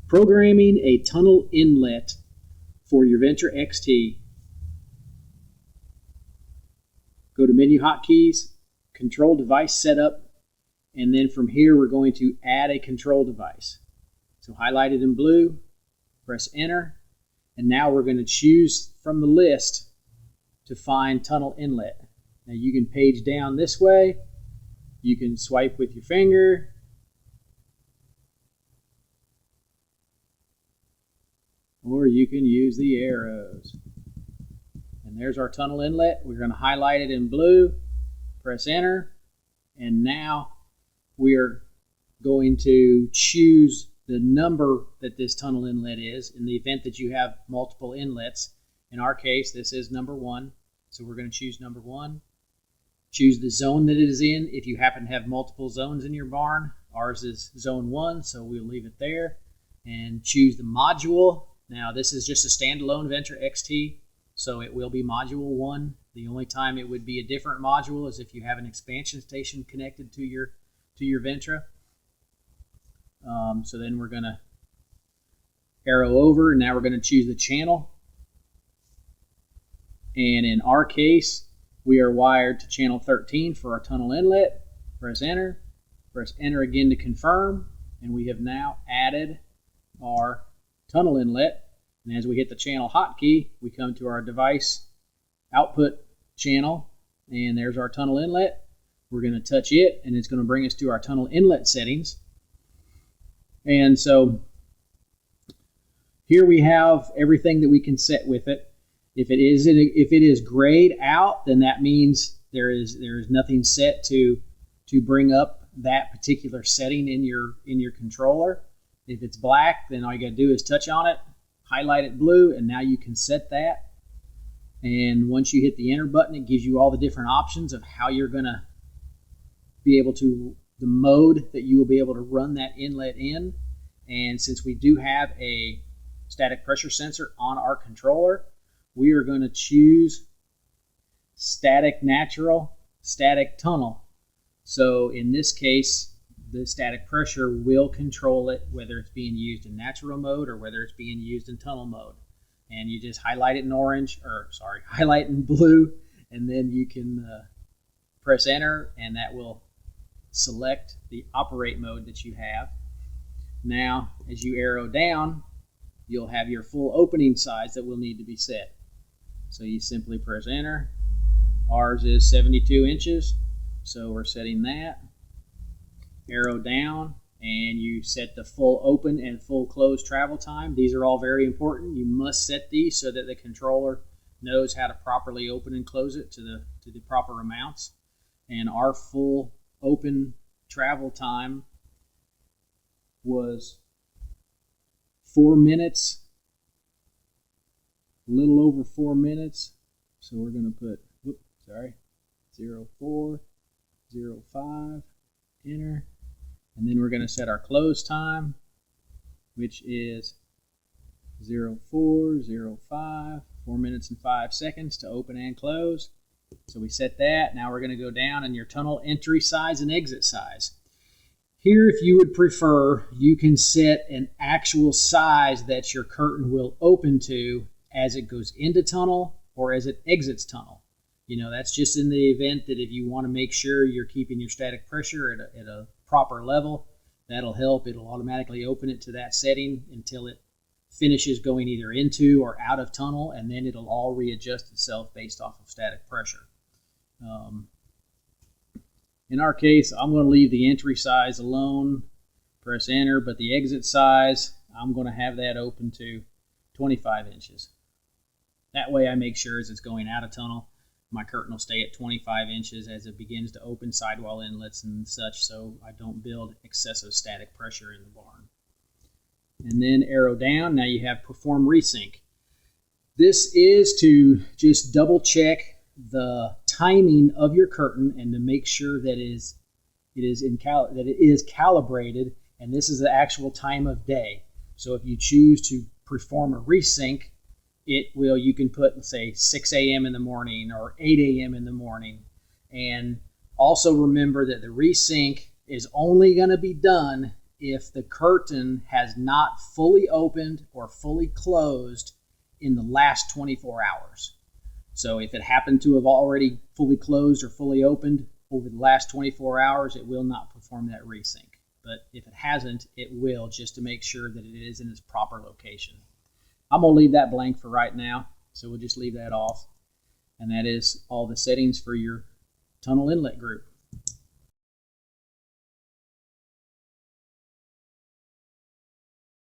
Programming a tunnel inlet for your Ventra XT. Go to menu hotkeys, control device setup, and then from here we're going to add a control device. So highlight it in blue, press enter, and now we're going to choose from the list to find tunnel inlet. Now you can page down this way, you can swipe with your finger, or you can use the arrows. And there's our tunnel inlet. We're going to highlight it in blue, press enter, and now we're going to choose the number that this tunnel inlet is in the event that you have multiple inlets. In our case, this is number 1, so we're going to choose number 1. Choose the zone that it is in if you happen to have multiple zones in your barn. Ours is zone 1, so we'll leave it there. And choose the module. Now this is just a standalone Ventra XT, so it will be module 1. The only time it would be a different module is if you have an expansion station connected to your Ventra. So then we're going to arrow over, and now we're going to choose the channel. And in our case, we are wired to channel 13 for our tunnel inlet. Press enter again to confirm, and we have now added our tunnel inlet. And as we hit the channel hotkey, we come to our device output channel, and there's our tunnel inlet. We're going to touch it, and it's going to bring us to our tunnel inlet settings. And so here we have everything that we can set with it. If it is grayed out, then that means there is nothing set to bring up that particular setting in your controller. If it's black, then all you got to do is touch on it, highlight it blue, and now you can set that. And once you hit the enter button, it gives you all the different options of how you're going to be able to, the mode that you will be able to run that inlet in. And since we do have a static pressure sensor on our controller, we are going to choose static natural, static tunnel. So in this case, the static pressure will control it, whether it's being used in natural mode or whether it's being used in tunnel mode. And you just highlight it in orange, highlight in blue, and then you can press enter, and that will select the operate mode that you have. Now, as you arrow down, you'll have your full opening size that will need to be set. So you simply press enter. Ours is 72 inches, so we're setting that. Arrow down, and you set the full open and full close travel time. These are all very important. You must set these so that the controller knows how to properly open and close it to the proper amounts. And our full open travel time was 4 minutes, a little over 4 minutes. So we're going to put 04, 05, enter. And then we're going to set our close time, which is 04, 05, 4 minutes and 5 seconds to open and close. So we set that. Now we're going to go down in your tunnel entry size and exit size. Here, if you would prefer, you can set an actual size that your curtain will open to as it goes into tunnel or as it exits tunnel. You know, that's just in the event that if you want to make sure you're keeping your static pressure at a proper level, that'll help. It'll automatically open it to that setting until it finishes going either into or out of tunnel, and then it'll all readjust itself based off of static pressure. In our case, I'm going to leave the entry size alone, press enter, but the exit size, I'm going to have that open to 25 inches. That way I make sure as it's going out of tunnel, my curtain will stay at 25 inches as it begins to open sidewall inlets and such, so I don't build excessive static pressure in the barn. And then arrow down, now you have perform resync. This is to just double check the timing of your curtain and to make sure that it is calibrated, and this is the actual time of day. So if you choose to perform a resync, you can put, let's say, 6 a.m. in the morning or 8 a.m. in the morning. And also remember that the resync is only going to be done if the curtain has not fully opened or fully closed in the last 24 hours. So if it happened to have already fully closed or fully opened over the last 24 hours, it will not perform that resync. But if it hasn't, it will, just to make sure that it is in its proper location. I'm going to leave that blank for right now, so we'll just leave that off. And that is all the settings for your tunnel inlet group.